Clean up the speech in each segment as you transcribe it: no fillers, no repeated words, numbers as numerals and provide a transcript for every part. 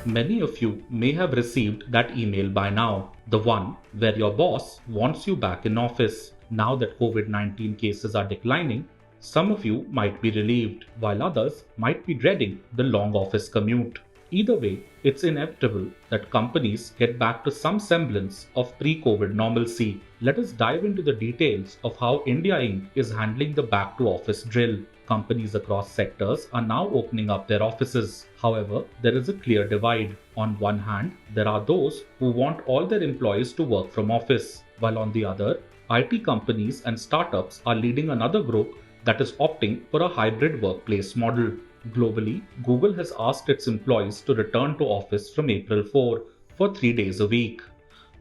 Many of you may have received that email by now, the one where your boss wants you back in office. Now that COVID-19 cases are declining, some of you might be relieved, while others might be dreading the long office commute. Either way, it's inevitable that companies get back to some semblance of pre-COVID normalcy. Let us dive into the details of how India Inc. is handling the back to office drill. Companies across sectors are now opening up their offices. However, there is a clear divide. On one hand, there are those who want all their employees to work from office, while on the other, IT companies and startups are leading another group that is opting for a hybrid workplace model. Globally, Google has asked its employees to return to office from April 4 for 3 days a week,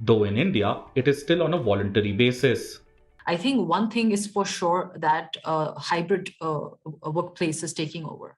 though in India, it is still on a voluntary basis. I think one thing is for sure that hybrid workplace is taking over.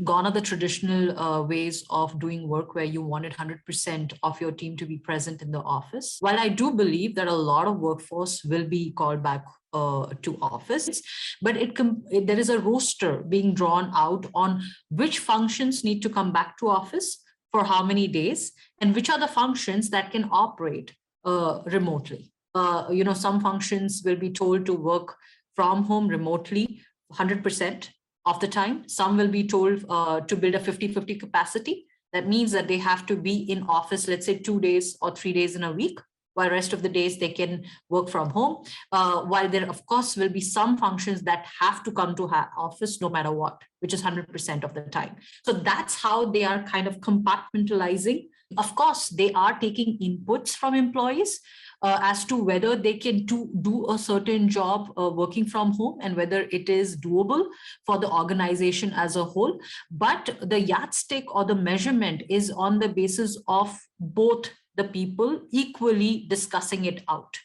Gone are the traditional ways of doing work where you wanted 100% of your team to be present in the office. While I do believe that a lot of workforce will be called back to office, but there is a roster being drawn out on which functions need to come back to office for how many days and which are the functions that can operate remotely. Some functions will be told to work from home remotely 100% of the time. Some will be told to build a 50-50 capacity. That means that they have to be in office, let's say 2 days or 3 days in a week, while rest of the days they can work from home. While there, of course, will be some functions that have to come to office no matter what, which is 100% of the time. So that's how they are kind of compartmentalizing. Of course, they are taking inputs from employees as to whether they can do a certain job working from home and whether it is doable for the organization as a whole. But the yardstick or the measurement is on the basis of both the people equally discussing it out.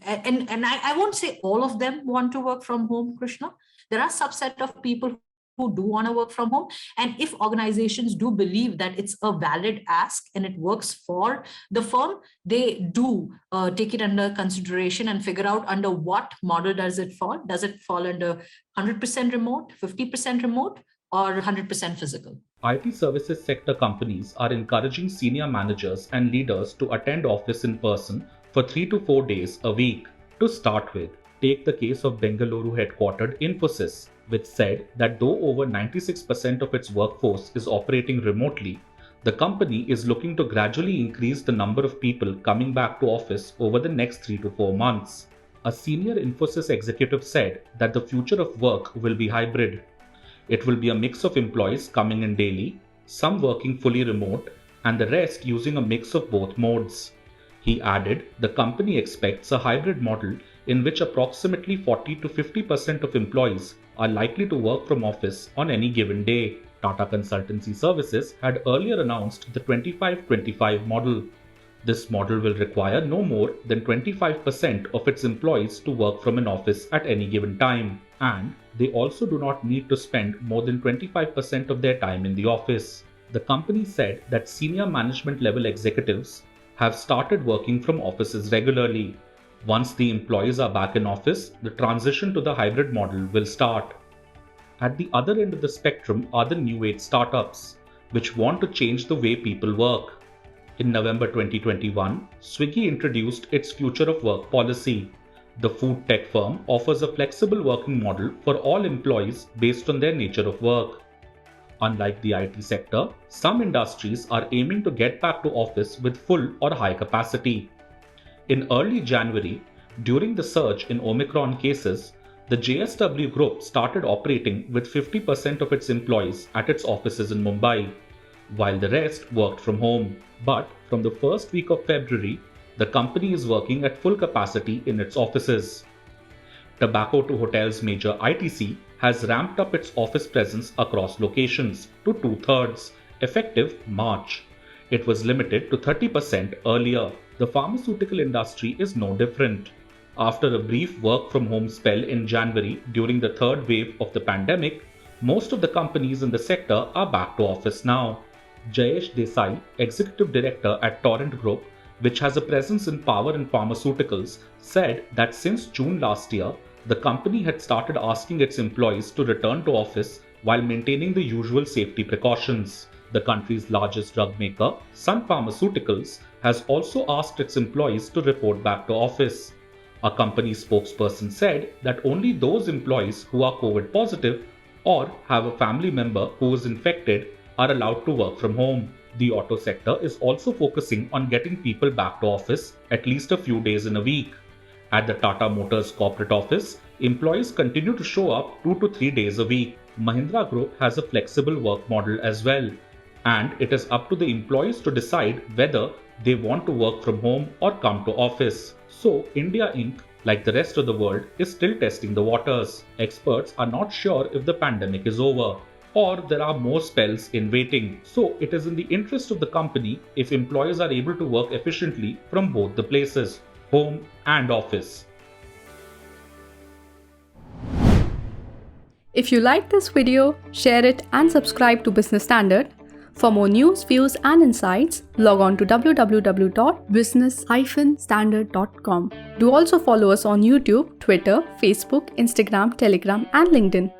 And I won't say all of them want to work from home, Krishna. There are a subset of people who do want to work from home. And if organizations do believe that it's a valid ask and it works for the firm, they do take it under consideration and figure out under what model does it fall. Does it fall under 100% remote, 50% remote, or 100% physical? IT services sector companies are encouraging senior managers and leaders to attend office in person for 3 to 4 days a week. To start with, take the case of Bengaluru headquartered Infosys, which said that though over 96% of its workforce is operating remotely, the company is looking to gradually increase the number of people coming back to office over the next 3 to 4 months. A senior Infosys executive said that the future of work will be hybrid. It will be a mix of employees coming in daily, some working fully remote, and the rest using a mix of both modes. He added the company expects a hybrid model in which approximately 40 to 50% of employees are likely to work from office on any given day. Tata Consultancy Services had earlier announced the 25-25 model. This model will require no more than 25% of its employees to work from an office at any given time, and they also do not need to spend more than 25% of their time in the office. The company said that senior management level executives have started working from offices regularly. Once the employees are back in office, the transition to the hybrid model will start. At the other end of the spectrum are the new age startups, which want to change the way people work. In November 2021, Swiggy introduced its Future of Work policy. The food tech firm offers a flexible working model for all employees based on their nature of work. Unlike the IT sector, some industries are aiming to get back to office with full or high capacity. In early January, during the surge in Omicron cases, the JSW Group started operating with 50% of its employees at its offices in Mumbai, while the rest worked from home. But from the first week of February, the company is working at full capacity in its offices. Tobacco to Hotels major ITC has ramped up its office presence across locations to 2/3, effective March. It was limited to 30% earlier. The pharmaceutical industry is no different. After a brief work from home spell in January during the third wave of the pandemic, most of the companies in the sector are back to office now. Jayesh Desai, executive director at Torrent Group, which has a presence in power and pharmaceuticals, said that since June last year, the company had started asking its employees to return to office while maintaining the usual safety precautions. The country's largest drug maker, Sun Pharmaceuticals, has also asked its employees to report back to office. A company spokesperson said that only those employees who are COVID positive or have a family member who is infected are allowed to work from home. The auto sector is also focusing on getting people back to office at least a few days in a week. At the Tata Motors corporate office, employees continue to show up 2 to 3 days a week. Mahindra Group has a flexible work model as well, and it is up to the employees to decide whether they want to work from home or come to office. So, India Inc., like the rest of the world, is still testing the waters. Experts are not sure if the pandemic is over or there are more spells in waiting. So, it is in the interest of the company if employees are able to work efficiently from both the places, home and office. If you like this video, share it and subscribe to Business Standard. For more news, views and insights, log on to www.business-standard.com. Do also follow us on YouTube, Twitter, Facebook, Instagram, Telegram and LinkedIn.